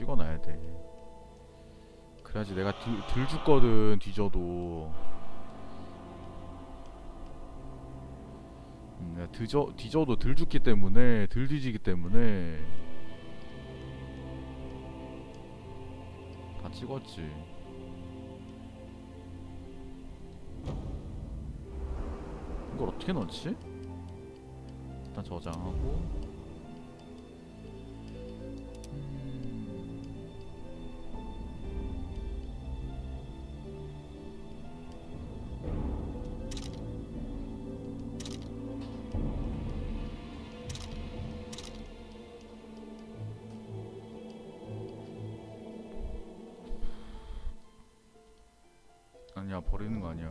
찍어놔야 돼. 그래야지 내가 들 죽거든. 뒤져도. 내가 뒤져도 들 죽기 때문에, 들 뒤지기 때문에 다 찍었지. 이걸 어떻게 넣지? 일단 저장하고. 아니야, 버리는 거 아니야.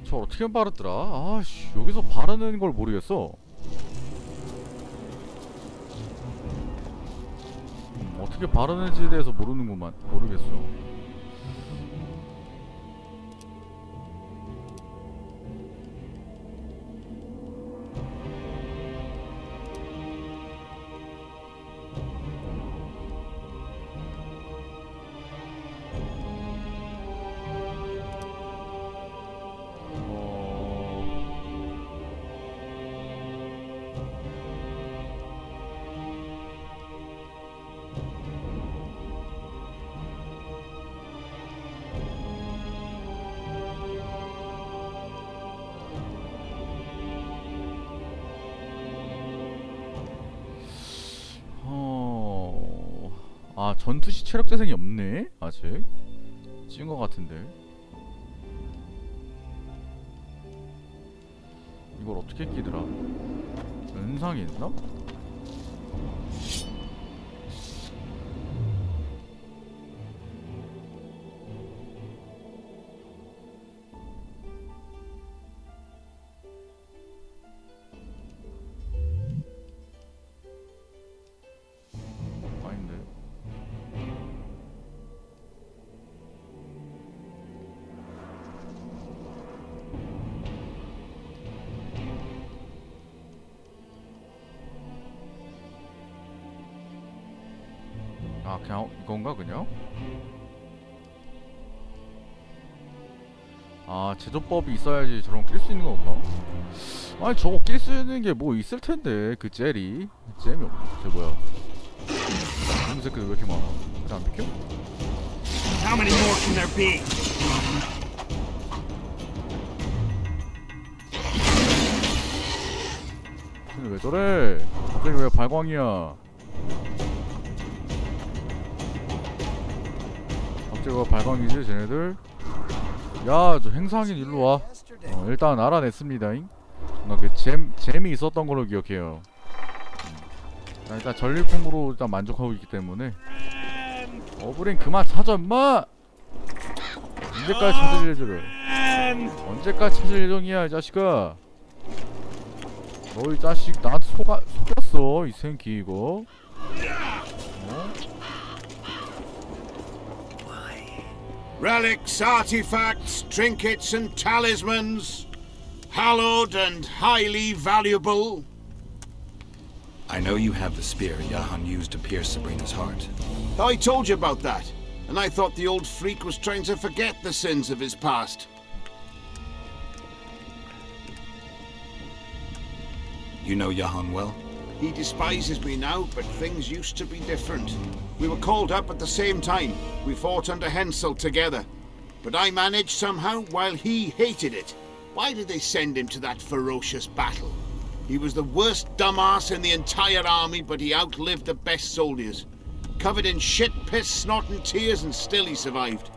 저 어떻게 바르더라? 아씨, 여기서 바르는 걸 모르겠어. 어떻게 바르는지에 대해서 모르겠어. 아, 전투시 체력 재생이 없네? 아직? 찍은 것 같은데. 이걸 어떻게 끼더라? 은상이 있나? 아, 그냥 이건가 그냥? 아, 제조법이 있어야지 저런 낄 수 있는 건가? 아니, 저거 낄 수 있는 게 뭐 있을 텐데. 그 젤이 잼이 없네. 저 뭐야? 이 새끼들 왜 이렇게 많아? 그래, 안 비켜? How many more can there be? 근데 왜 저래? 갑자기 왜 발광이야? 갑자기 왜 발광이지 쟤네들? 야, 저 행상인 일로 와. 일단 알아냈습니다잉. 뭔가 그 잼이 있었던 걸로 기억해요. 일단 전리품으로 일단 만족하고 있기 때문에. 어브린 그만 찾아 임마! 언제까지 찾을 예정을? 언제까지 찾을 예정이야 이 자식아? 너 이 자식 나한테 속였어 이 생기 이거. Relics, artifacts, trinkets and talismans, hallowed and highly valuable. I know you have the spear Yahan used to pierce Sabrina's heart. I told you about that, and I thought the old freak was trying to forget the sins of his past. You know Yahan well? He despises me now, but things used to be different. We were called up at the same time. We fought under Hensel together. But I managed somehow while he hated it. Why did they send him to that ferocious battle? He was the worst dumbass in the entire army, but he outlived the best soldiers. Covered in shit, piss, snot and tears, and still he survived.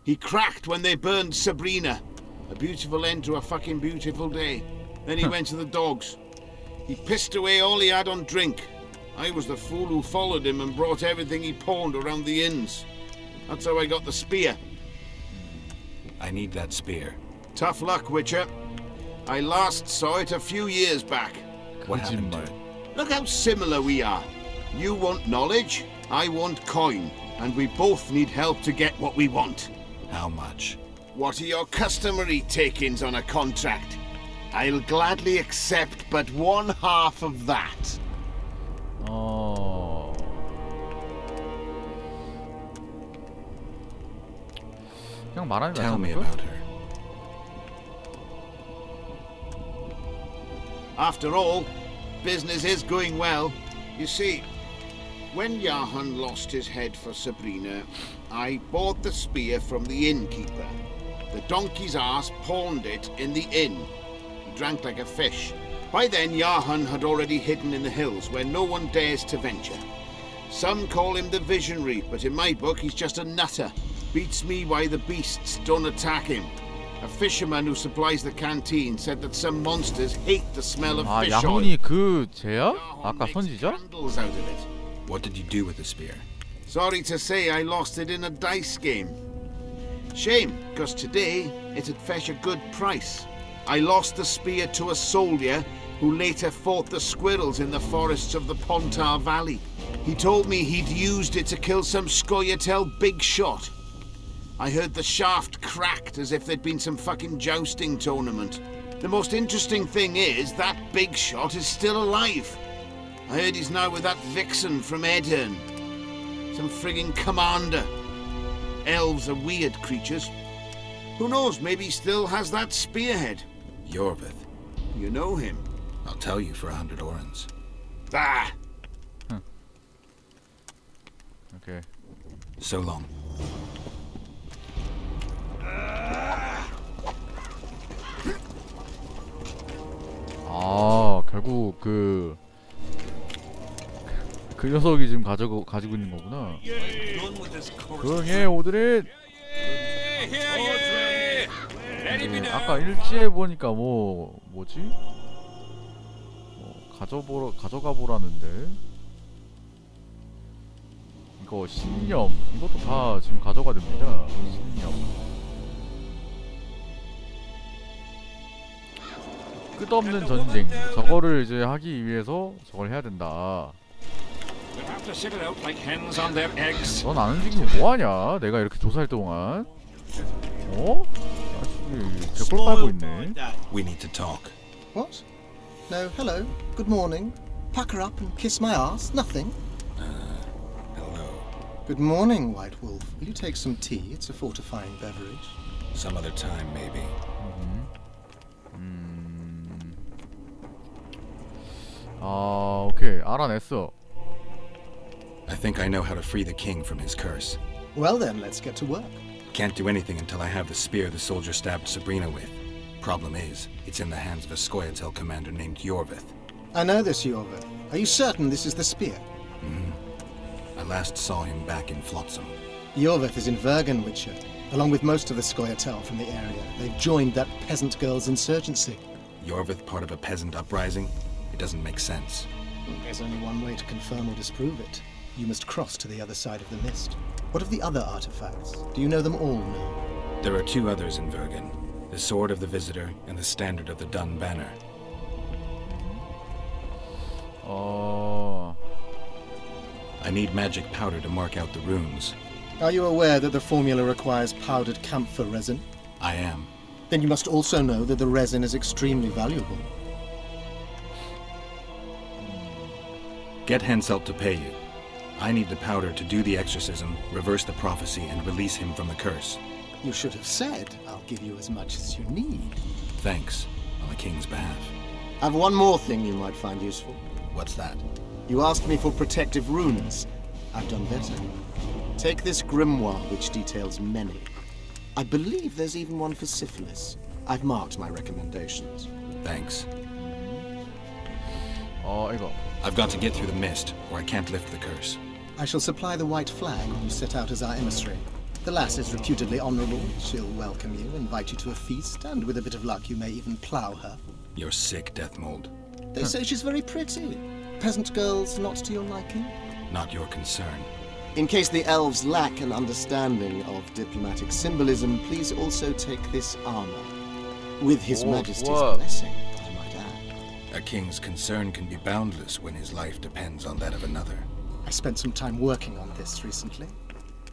He cracked when they burned Sabrina. A beautiful end to a fucking beautiful day. Then he went to the dogs. He pissed away all he had on drink. I was the fool who followed him and brought everything he pawned around the inns. That's how I got the spear. I need that spear. Tough luck, Witcher. I last saw it a few years back. What happened to 거짓말. it? Look how similar we are. You want knowledge, I want coin, and we both need help to get what we want. How much? What are your customary takings on a contract? I'll gladly accept but 1/2 of that. 그냥 말하는 게 Tell me 낫지 않을까? about her. After all, business is going well. You see, when Jahan lost his head for Sabrina, I bought the spear from the innkeeper. The donkey's ass pawned it in the inn. He drank like a fish. By then, Jahan had already hidden in the hills where no one dares to venture. Some call him the visionary, but in my book, he's just a nutter. Beats me why the beasts don't attack him. A fisherman who supplies the canteen said that some monsters hate the smell of 아, fish oil. 야훈이 그 쟤야? Jahan 아까 makes 선지자? candles out of it. What did you do with the spear? Sorry to say I lost it in a dice game. Shame, because today it'd fetch a good price. I lost the spear to a soldier who later fought the squirrels in the forests of the Pontar Valley. He told me he'd used it to kill some Scoia'tael big shot. I heard the shaft cracked as if there'd been some fucking jousting tournament. The most interesting thing is that big shot is still alive. I heard he's now with that vixen from Edern. Some frigging commander. Elves are weird creatures. Who knows, maybe he still has that spearhead. Yorvith. You know him. I'll tell you for 100 orens. Ah! 오케이. So long. 아, 결국 그 녀석이 지금 가지고 있는 거구나. 조용해, 오드린. 이게 아까 일지에 보니까 뭐지? 가져가 보라는데. 이거 신념 이것도 다 지금 가져가 됩니다. 신념. 끝없는 전쟁. 저거를 이제 하기 위해서 저걸 해야 된다. 넌 안 움직이면 뭐하냐? 내가 이렇게 조사할 동안. 어? 아씨 개꿀 빨고 있네. We need to talk. What? No, hello. Good morning. Pucker up and kiss my ass? Nothing. Hello. Good morning, White Wolf. Will you take some tea? It's a fortifying beverage. Some other time, maybe. 아, 오케이. 알아냈어. I think I know how to free the king from his curse. Well then, let's get to work. Can't do anything until I have the spear the soldier stabbed Sabrina with. Problem is, it's in the hands of a Scoia'tael commander named Yorvith. I know this, Yorvith. Are you certain this is the spear? I last saw him back in Flotsam. Yorvith is in Vergen, Witcher, along with most of the Scoia'tael from the area. They've joined that peasant girl's insurgency. Yorvith part of a peasant uprising? It doesn't make sense. There's only one way to confirm or disprove it. You must cross to the other side of the mist. What of the other artifacts? Do you know them all now? There are 2 others in Vergen. The Sword of the Visitor and the Standard of the Dun Banner. I need magic powder to mark out the runes. Are you aware that the formula requires powdered camphor resin? I am. Then you must also know that the resin is extremely valuable. Get Henselt to pay you. I need the powder to do the exorcism, reverse the prophecy, and release him from the curse. You should have said, I'll give you as much as you need. Thanks, on the king's behalf. I've one more thing you might find useful. What's that? You asked me for protective runes. I've done better. Take this grimoire, which details many. I believe there's even one for syphilis. I've marked my recommendations. Thanks. 이거. I've got to get through the mist, or I can't lift the curse. I shall supply the white flag when you set out as our emissary. The lass is reputedly honourable. She'll welcome you, invite you to a feast, and with a bit of luck you may even plough her. You're sick, Death Mold. They say she's very pretty. Peasant girls not to your liking? Not your concern. In case the elves lack an understanding of diplomatic symbolism, please also take this armor. With His Majesty's what? blessing, I might add. A king's concern can be boundless when his life depends on that of another. I spent some time working on this recently.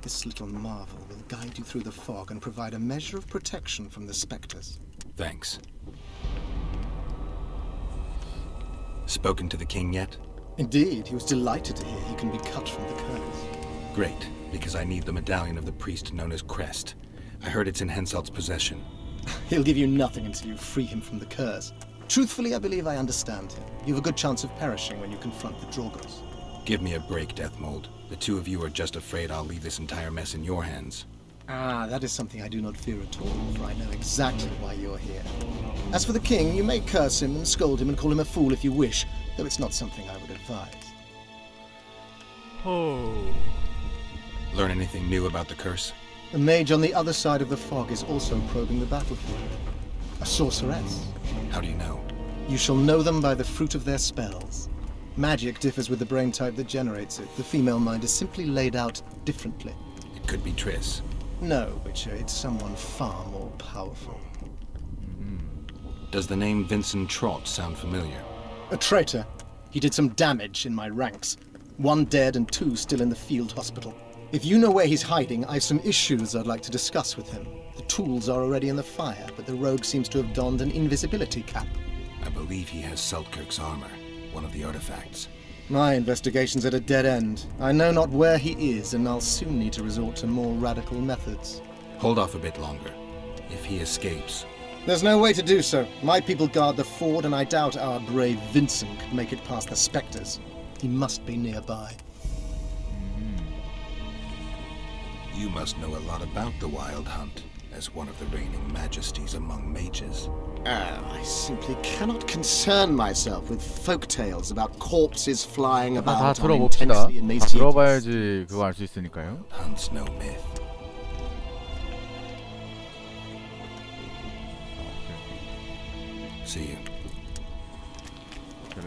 This little marvel will guide you through the fog and provide a measure of protection from the specters. Thanks. Spoken to the king yet? Indeed, he was delighted to hear he can be cut from the curse. Great, because I need the medallion of the priest known as Crest. I heard it's in Henselt's possession. He'll give you nothing until you free him from the curse. Truthfully, I believe I understand him. You have a good chance of perishing when you confront the Drogos. Give me a break, Deathmold. The two of you are just afraid I'll leave this entire mess in your hands. Ah, that is something I do not fear at all, for I know exactly why you're here. As for the king, you may curse him and scold him and call him a fool if you wish, though it's not something I would advise. Oh. Learn anything new about the curse? A mage on the other side of the fog is also probing the battlefield. A sorceress. How do you know? You shall know them by the fruit of their spells. Magic differs with the brain type that generates it. The female mind is simply laid out differently. It could be Triss. No, Witcher, it's someone far more powerful. Does the name Vincent Trott sound familiar? A traitor. He did some damage in my ranks. 1 dead and 2 still in the field hospital. If you know where he's hiding, I've some issues I'd like to discuss with him. The tools are already in the fire, but the rogue seems to have donned an invisibility cap. I believe he has Seltkirk's armor, one of the artifacts. My investigation's at a dead end. I know not where he is, and I'll soon need to resort to more radical methods. Hold off a bit longer. If he escapes... There's no way to do so. My people guard the ford, and I doubt our brave Vincent could make it past the specters. He must be nearby. You must know a lot about the Wild Hunt, as one of the reigning majesties among mages. I simply cannot concern myself with folk tales about corpses flying 다 about on 들어봅시다. intensely 다 emaciated. 들어봐야지 그거 알 수 있으니까요. Hunt's no myth. See you.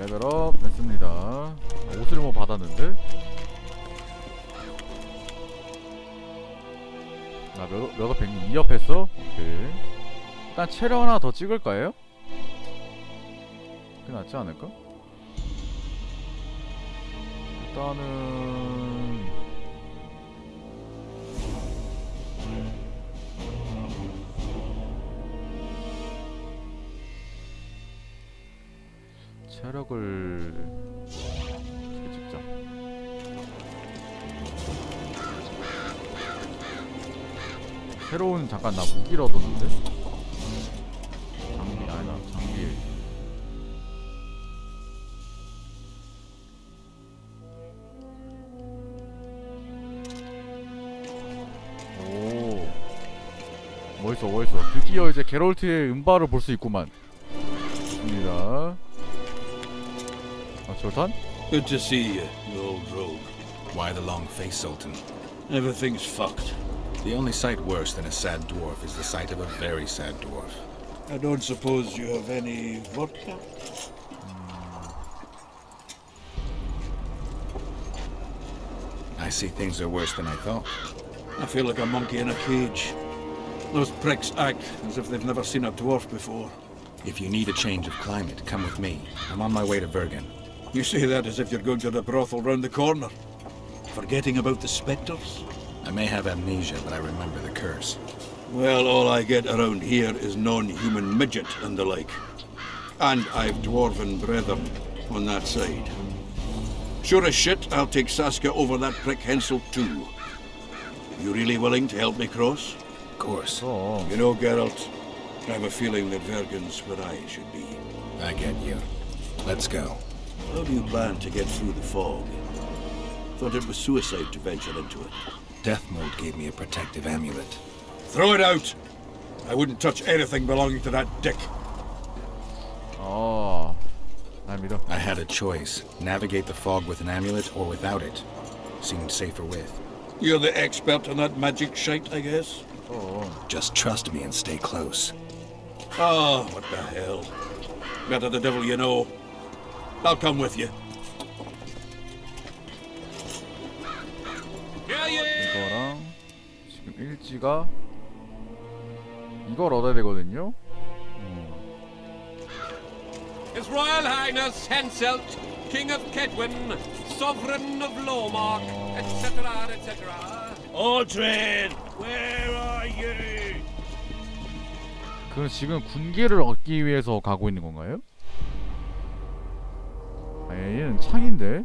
레벨업 했습니다. 옷을 뭐 받았는데? 나 몇업 했니? 2업 했어? 오케이. 일단 체력 하나 더 찍을까요? 그게 낫지 않을까? 일단은 체력을 어떻게 찍자. 새로운 잠깐 나 무기를 얻었는데? 장비 아니다 장비. 오 멋있어 멋있어. 드디어 이제 게롤트의 음바를 볼 수 있구만. 좋습니다. Sultan? Good to see you, you old rogue. Why the long face, Sultan? Everything's fucked. The only sight worse than a sad dwarf is the sight of a very sad dwarf. I don't suppose you have any vodka? I see things are worse than I thought. I feel like a monkey in a cage. Those pricks act as if they've never seen a dwarf before. If you need a change of climate, come with me. I'm on my way to Bergen. You say that as if you're going to the brothel round the corner. Forgetting about the spectres? I may have amnesia, but I remember the curse. Well, all I get around here is non-human midget and the like. And I've dwarven brethren on that side. Sure as shit, I'll take Saska over that prick Hensel too. You really willing to help me cross? Of course. You know, Geralt, I have a feeling that Bergen's where I should be. I get you. Let's go. How do you plan to get through the fog? Thought it was suicide to venture into it. Deathmold gave me a protective amulet. Throw it out! I wouldn't touch anything belonging to that dick. 날 믿어. I had a choice. Navigate the fog with an amulet or without it. Seemed safer with. You're the expert on that magic shite, I guess? Just trust me and stay close. Oh, what the hell. Better the devil you know. I'll come with you. 이거랑 지금 일지가 이걸 얻어야 되거든요. His Royal Highness Henselt, King of Kedwin, Sovereign of Lawmark, etc., etc. Aldrin, where are you? 그럼 지금 군기를 얻기 위해서 가고 있는 건가요? 아, 얘는 창인데?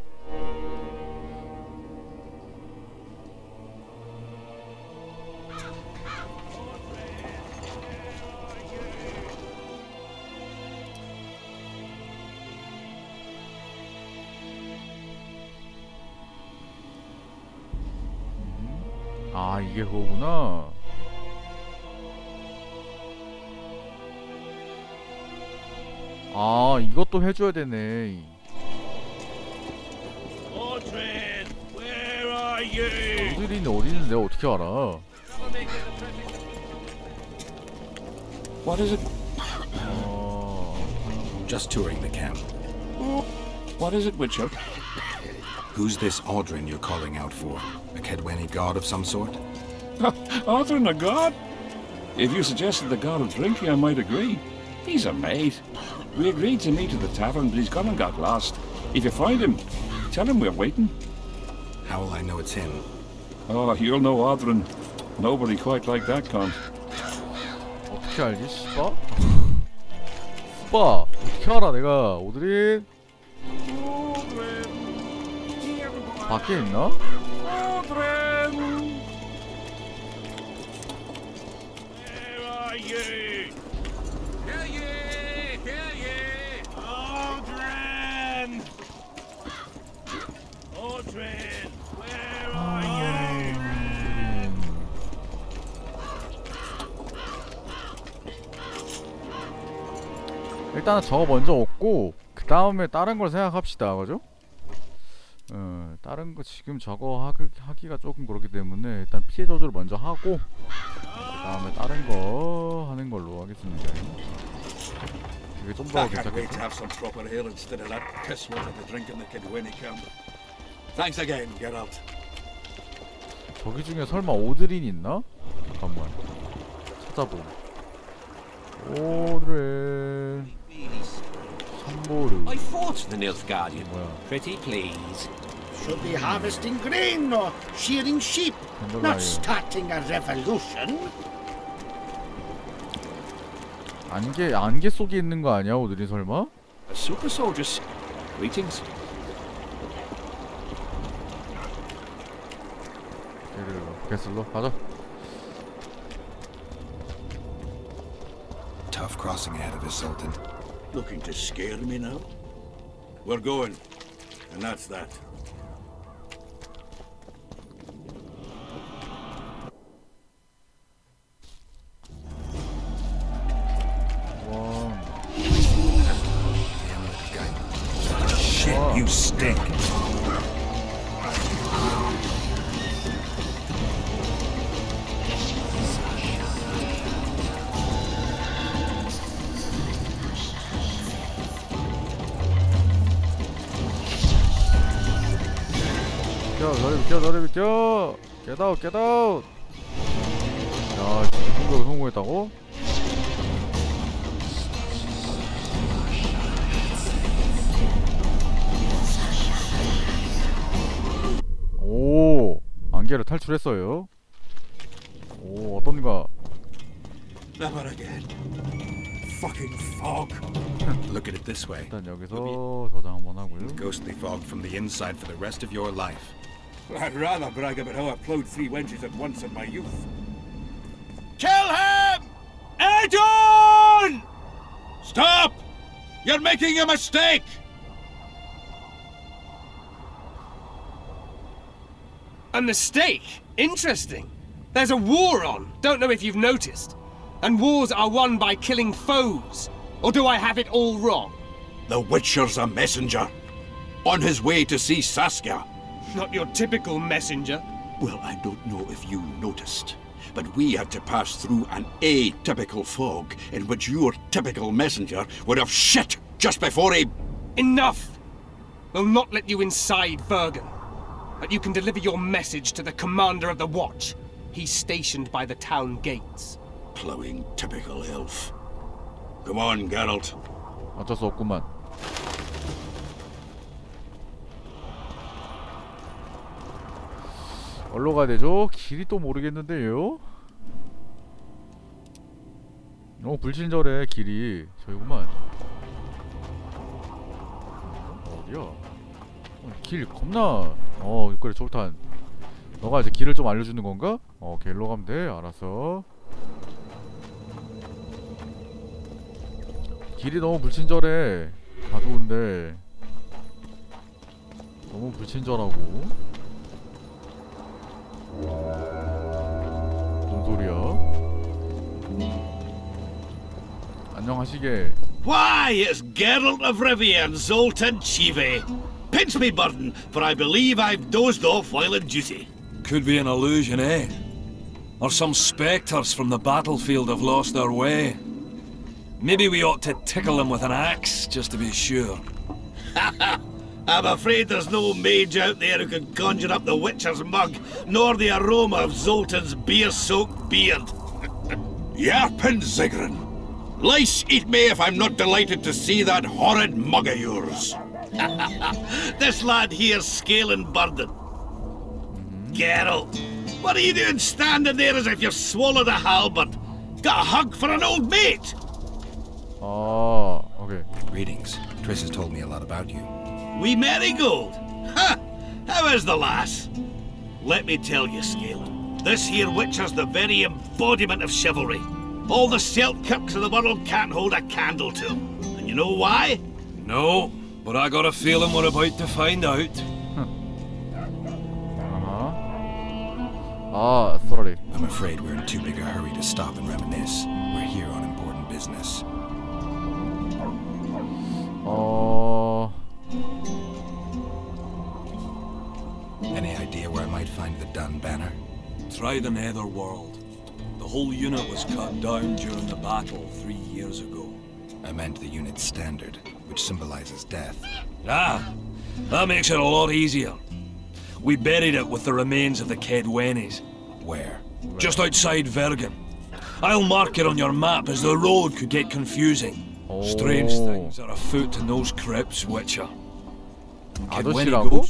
아, 이게 그거구나. 아, 이것도 해줘야 되네. Aldrin, where are you? 오드린이 어디 있는지 내가 어떻게 알아? What is it? 어... Just touring the camp. What is it, Witcher? Who's this Aldrin you're calling out for? A Kedweni god of some sort? Aldrin, a god? If you suggested the god of drinking, I might agree. He's a mate. We agreed to meet at the tavern, but he's gone and got lost. If you find him, tell him we're waiting. How will I know it's him? Oh, you'll know Aldrin. Nobody quite like that cunt. 어떻게 알지? 스파? 스파! 어떻게 알아 내가 오드린? 밖에 있나? Aldrin! Where are you? Hear ye! Hear ye! Aldrin! Aldrin, where are you? 일단은 저거 먼저 얻고 그 다음에 다른 걸 생각합시다, 그죠? 다른 거 지금 저거 하기가 조금 그렇기 때문에 일단 피해 저주를 먼저 하고 그 다음에 다른 거 하는 걸로 하겠습니다. 이게 좀 더 I can't wait to 괜찮겠죠? have some proper ale instead of that piss water to drink in the Kedweni camp. Thanks again, Geralt. 저기 중에 설마 오드린 있나? 잠깐만 찾아봄. 오드린 삼보르 I fought the Nilfgaardian. 뭐야? Pretty please. Should be harvesting grain or shearing sheep, not starting a revolution. 안개 속에 있는 거 아니야, 오드린 설마? Super soldiers. Greetings. 게슬로 가자. Tough crossing ahead of us, Sultan. Looking to scare me now? We're going, and that's that. 와, Damn little guy. Shit, you stink. 비켜, 너를 비켜! Get out, get out! 야, 진짜 공격을 성공했다고? 오, 안개를 탈출했어요. 오, 어떤가? Never again. Fucking fog. Look at it this way. 일단 여기서 저장 한번 하고요. Ghostly fog from the inside for the rest of your life. I'd rather brag about how I ploughed 3 wenches at once in my youth. Kill him! Edon! Stop! You're making a mistake! A mistake? Interesting. There's a war on. Don't know if you've noticed. And wars are won by killing foes. Or do I have it all wrong? The Witcher's a messenger. On his way to see Saskia. Not your typical messenger. Well, I don't know if you noticed, but we had to pass through an atypical fog in which your typical messenger would have shit just before he... Enough! We'll not let you inside Bergen. But you can deliver your message to the commander of the watch. He's stationed by the town gates. Ploughing typical elf. Come on, Geralt. 어쩔 수 없구만. 어디로 가야 되죠? 길이 또 모르겠는데요? 불친절해 길이. 저기구만. 어디야? 길 겁나. 그래 좋단. 너가 이제 길을 좀 알려주는 건가? 길로 가면 돼. 알았어. 길이 너무 불친절해. 다 좋은데 너무 불친절하고. 뭔 소리야? 안녕하시게. Why, it's Geralt of Rivia and Zoltan Chive. Pinch me, burden, for I believe I've dozed off while in duty. Could be an illusion, eh? Or some spectres from the battlefield have lost their way. Maybe we ought to tickle them with an axe, just to be sure. I'm afraid there's no mage out there who can conjure up the Witcher's mug, nor the aroma of Zoltan's beer-soaked beard. Yarpin Zigrin. Lice eat me if I'm not delighted to see that horrid mug of yours. This lad here's scaling burden. Geralt, what are you doing standing there as if you've swallowed a halberd? Got a hug for an old mate? Okay. Greetings. Triss has told me a lot about you. Wee Marigold? Ha! How is the lass? Let me tell you, Scalen, this here Witcher's the very embodiment of chivalry. All the Selkirks of the world can't hold a candle to him. And you know why? No, but I got a feeling we're about to find out. Sorry. I'm afraid we're in too big a hurry to stop and reminisce. We're here on important business. Any idea where I might find the Dun banner? Try the Netherworld. The whole unit was cut down during the battle 3 years ago. I meant the unit's standard, which symbolizes death. Ah, that makes it a lot easier. We buried it with the remains of the Kedwenis. Where? Just outside Vergen. I'll mark it on your map as the road could get confusing. Strange things are afoot in those crypts, Witcher. 아저씨라고?